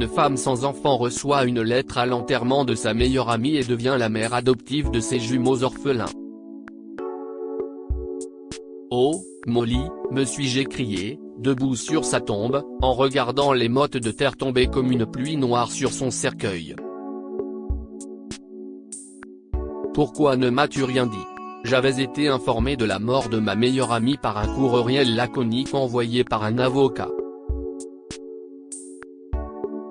une femme sans enfant reçoit une lettre à l'enterrement de sa meilleure amie et devient la mère adoptive de ses jumeaux orphelins. Oh, Molly, me suis-je écrié, debout sur sa tombe, en regardant les mottes de terre tomber comme une pluie noire sur son cercueil. Pourquoi ne m'as-tu rien dit? J'avais été informé de la mort de ma meilleure amie par un courriel laconique envoyé par un avocat.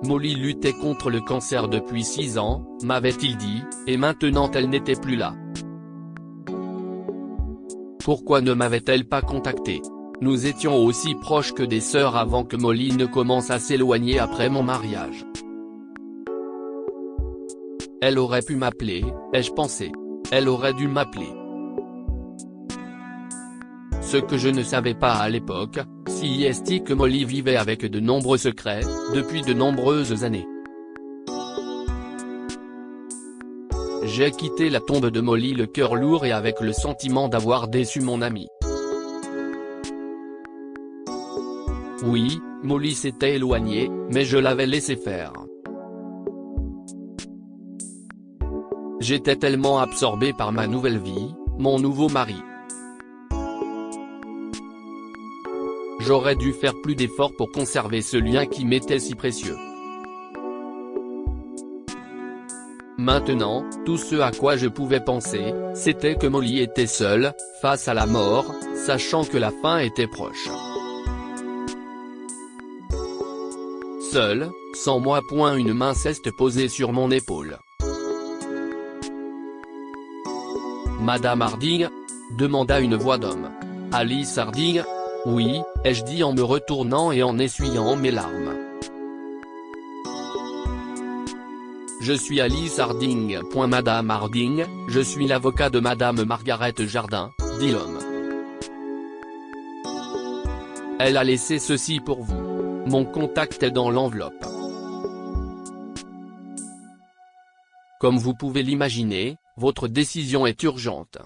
Molly luttait contre le cancer depuis 6 ans, m'avait-il dit, et maintenant elle n'était plus là. Pourquoi ne m'avait-elle pas contacté? Nous étions aussi proches que des sœurs avant que Molly ne commence à s'éloigner après mon mariage. Elle aurait pu m'appeler, ai-je pensé. Elle aurait dû m'appeler. Ce que je ne savais pas à l'époque, c'est que Molly vivait avec de nombreux secrets, depuis de nombreuses années. J'ai quitté la tombe de Molly le cœur lourd et avec le sentiment d'avoir déçu mon amie. Oui, Molly s'était éloignée, mais je l'avais laissé faire. J'étais tellement absorbé par ma nouvelle vie, mon nouveau mari. J'aurais dû faire plus d'efforts pour conserver ce lien qui m'était si précieux. Maintenant, tout ce à quoi je pouvais penser, c'était que Molly était seule, face à la mort, sachant que la fin était proche. Seule, sans moi. Une main s'est posée sur mon épaule. Madame Harding? Demanda une voix d'homme. Alice Harding? Oui, ai-je dit en me retournant et en essuyant mes larmes. Je suis Alice Harding. Madame Harding, je suis l'avocat de Madame Margaret Jardin, dit l'homme. Elle a laissé ceci pour vous. Mon contact est dans l'enveloppe. Comme vous pouvez l'imaginer, votre décision est urgente.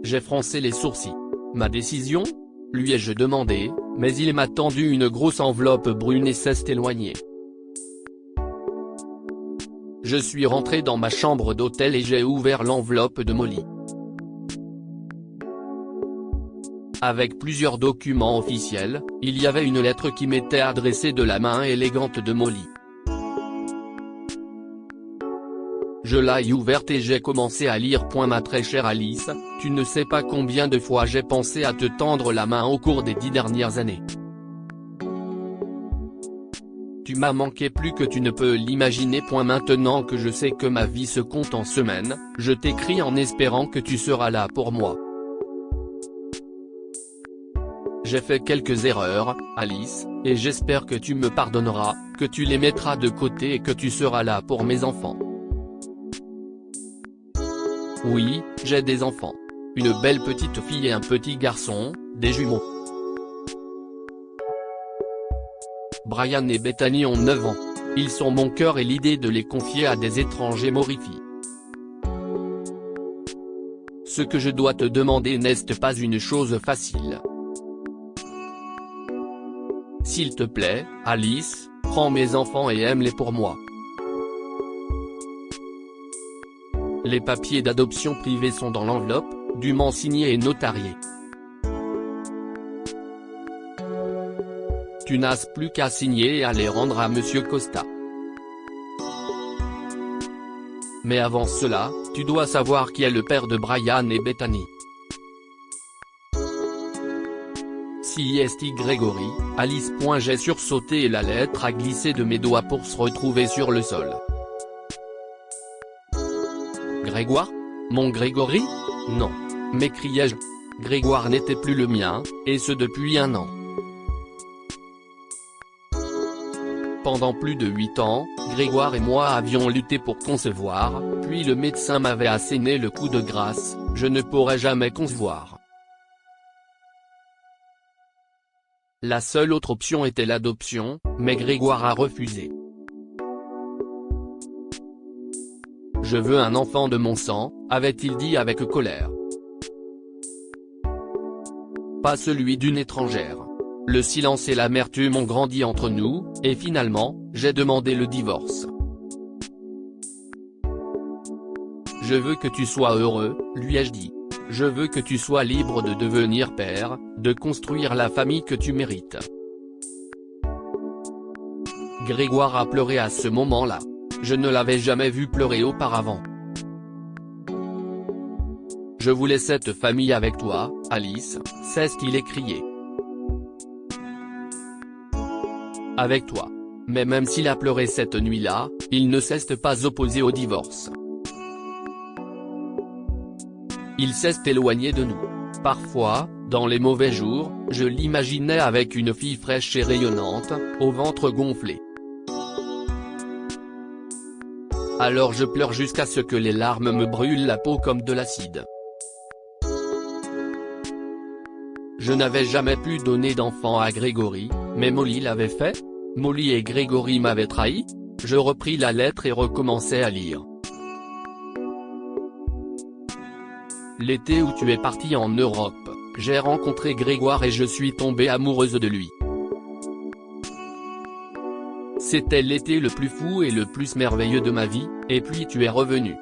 J'ai froncé les sourcils. Ma décision? Lui ai-je demandé, mais il m'a tendu une grosse enveloppe brune et s'est éloigné. Je suis rentré dans ma chambre d'hôtel et j'ai ouvert l'enveloppe de Molly. Avec plusieurs documents officiels, il y avait une lettre qui m'était adressée de la main élégante de Molly. Je l'ai ouverte et j'ai commencé à lire. Ma très chère Alice, tu ne sais pas combien de fois j'ai pensé à te tendre la main au cours des 10 dernières années. Tu m'as manqué plus que tu ne peux l'imaginer. Maintenant que je sais que ma vie se compte en semaines, je t'écris en espérant que tu seras là pour moi. J'ai fait quelques erreurs, Alice, et j'espère que tu me pardonneras, que tu les mettras de côté et que tu seras là pour mes enfants. Oui, j'ai des enfants. Une belle petite fille et un petit garçon, des jumeaux. Brian et Bethany ont 9 ans. Ils sont mon cœur et l'idée de les confier à des étrangers m'horrifie. Ce que je dois te demander n'est pas une chose facile. S'il te plaît, Alice, prends mes enfants et aime-les pour moi. Les papiers d'adoption privée sont dans l'enveloppe, dûment signés et notariés. Tu n'as plus qu'à signer et à les rendre à Monsieur Costa. Mais avant cela, tu dois savoir qui est le père de Brian et Bethany. C'est Gregory, Alice. J'ai sursauté et la lettre a glissé de mes doigts pour se retrouver sur le sol. Grégoire? Mon Grégory? Non. M'écriai-je. Grégoire n'était plus le mien, et ce depuis 1 an. Pendant plus de 8 ans, Grégoire et moi avions lutté pour concevoir, puis le médecin m'avait asséné le coup de grâce, je ne pourrai jamais concevoir. La seule autre option était l'adoption, mais Grégoire a refusé. Je veux un enfant de mon sang, avait-il dit avec colère. Pas celui d'une étrangère. Le silence et l'amertume ont grandi entre nous, et finalement, j'ai demandé le divorce. Je veux que tu sois heureux, lui ai-je dit. Je veux que tu sois libre de devenir père, de construire la famille que tu mérites. Grégoire a pleuré à ce moment-là. Je ne l'avais jamais vu pleurer auparavant. Je voulais cette famille avec toi, Alice, c'est ce qu'il écriait. Avec toi. Mais même s'il a pleuré cette nuit-là, il ne s'est pas opposé au divorce. Il s'est éloigné de nous. Parfois, dans les mauvais jours, je l'imaginais avec une fille fraîche et rayonnante, au ventre gonflé. Alors je pleure jusqu'à ce que les larmes me brûlent la peau comme de l'acide. Je n'avais jamais pu donner d'enfant à Grégory, mais Molly l'avait fait. Molly et Grégory m'avaient trahi. Je repris la lettre et recommençai à lire. L'été où tu es parti en Europe, j'ai rencontré Grégoire et je suis tombée amoureuse de lui. C'était l'été le plus fou et le plus merveilleux de ma vie, et puis tu es revenu.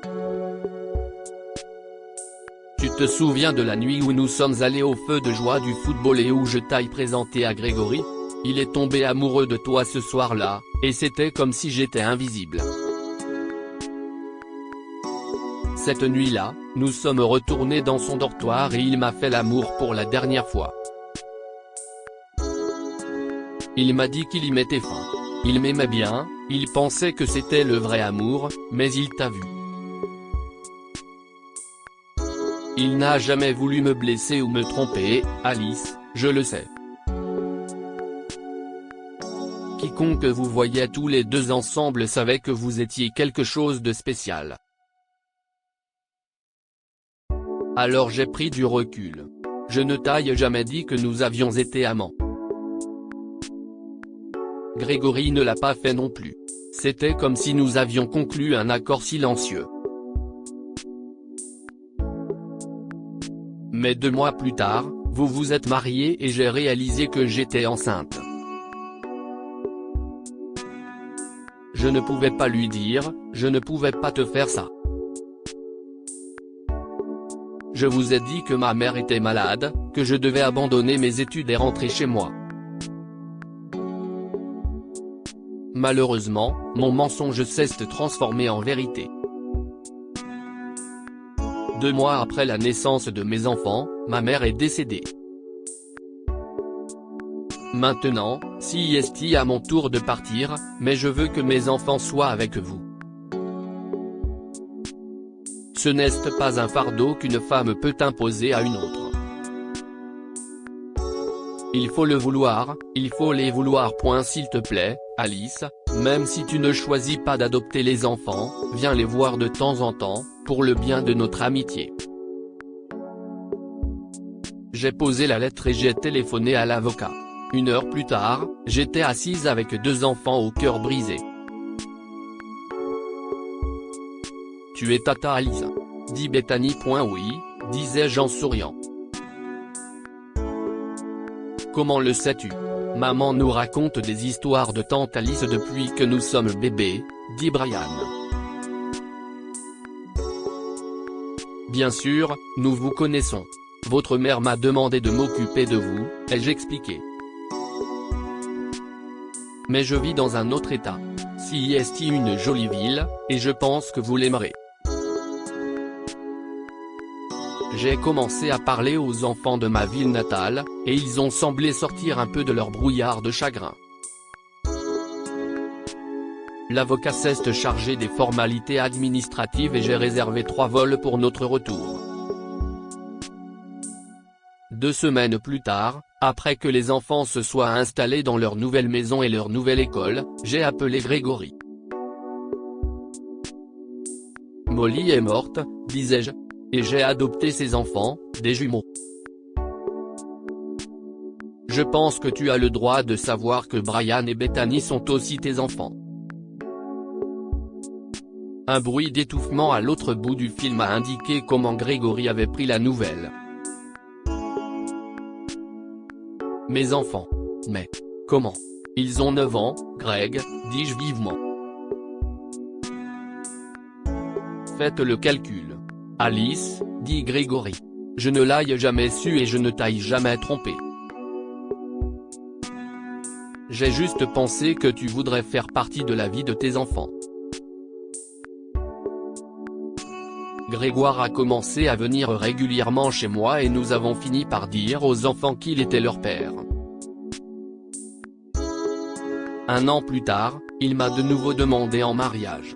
Tu te souviens de la nuit où nous sommes allés au feu de joie du football et où je t'ai présenté à Grégory? Il est tombé amoureux de toi ce soir-là, et c'était comme si j'étais invisible. Cette nuit-là, nous sommes retournés dans son dortoir et il m'a fait l'amour pour la dernière fois. Il m'a dit qu'il y mettait fin. Il m'aimait bien, il pensait que c'était le vrai amour, mais il t'a vu. Il n'a jamais voulu me blesser ou me tromper, Alice, je le sais. Quiconque vous voyait tous les deux ensemble savait que vous étiez quelque chose de spécial. Alors j'ai pris du recul. Je ne t'ai jamais dit que nous avions été amants. Grégory ne l'a pas fait non plus. C'était comme si nous avions conclu un accord silencieux. Mais 2 mois plus tard, vous vous êtes mariés et j'ai réalisé que j'étais enceinte. Je ne pouvais pas lui dire, je ne pouvais pas te faire ça. Je vous ai dit que ma mère était malade, que je devais abandonner mes études et rentrer chez moi. Malheureusement, mon mensonge s'est transformé en vérité. 2 mois après la naissance de mes enfants, ma mère est décédée. Maintenant, si est à mon tour de partir, mais je veux que mes enfants soient avec vous. Ce n'est pas un fardeau qu'une femme peut imposer à une autre. Il faut le vouloir, il faut les vouloir. S'il te plaît, Alice, même si tu ne choisis pas d'adopter les enfants, viens les voir de temps en temps, pour le bien de notre amitié. J'ai posé la lettre et j'ai téléphoné à l'avocat. 1 heure plus tard, j'étais assise avec 2 enfants au cœur brisé. Tu es tata Alice, dit Bethany. Oui, disais-je en souriant. Comment le sais-tu? Maman nous raconte des histoires de tante Alice depuis que nous sommes bébés, dit Brian. Bien sûr, nous vous connaissons. Votre mère m'a demandé de m'occuper de vous, ai-je expliqué. Mais je vis dans un autre état. Si est une jolie ville, et je pense que vous l'aimerez. J'ai commencé à parler aux enfants de ma ville natale, et ils ont semblé sortir un peu de leur brouillard de chagrin. L'avocat s'est chargé des formalités administratives et j'ai réservé 3 vols pour notre retour. 2 semaines plus tard, après que les enfants se soient installés dans leur nouvelle maison et leur nouvelle école, j'ai appelé Grégory. Molly est morte, disais-je. Et j'ai adopté ses enfants, des jumeaux. Je pense que tu as le droit de savoir que Brian et Bethany sont aussi tes enfants. Un bruit d'étouffement à l'autre bout du fil m'a indiqué comment Grégory avait pris la nouvelle. Mes enfants. Mais comment? Ils ont 9 ans, Greg, dis-je vivement. Faites le calcul. Alice, dit Grégory. Je ne l'aille jamais su et je ne t'aille jamais trompé. J'ai juste pensé que tu voudrais faire partie de la vie de tes enfants. Grégoire a commencé à venir régulièrement chez moi et nous avons fini par dire aux enfants qu'il était leur père. Un an plus tard, il m'a de nouveau demandé en mariage.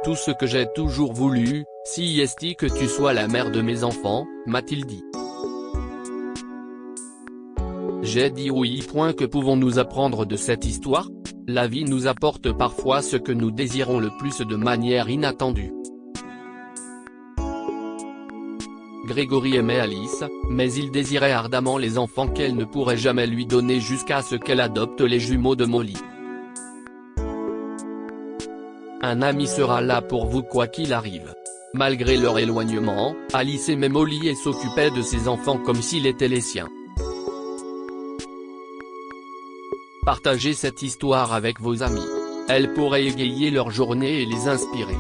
Tout ce que j'ai toujours voulu, si est que tu sois la mère de mes enfants, m'a-t-il dit. J'ai dit oui. Que pouvons-nous apprendre de cette histoire? La vie nous apporte parfois ce que nous désirons le plus de manière inattendue. Grégory aimait Alice, mais il désirait ardemment les enfants qu'elle ne pourrait jamais lui donner jusqu'à ce qu'elle adopte les jumeaux de Molly. Un ami sera là pour vous quoi qu'il arrive. Malgré leur éloignement, Alice aimait Molly et s'occupait de ses enfants comme s'ils étaient les siens. Partagez cette histoire avec vos amis. Elle pourrait égayer leur journée et les inspirer.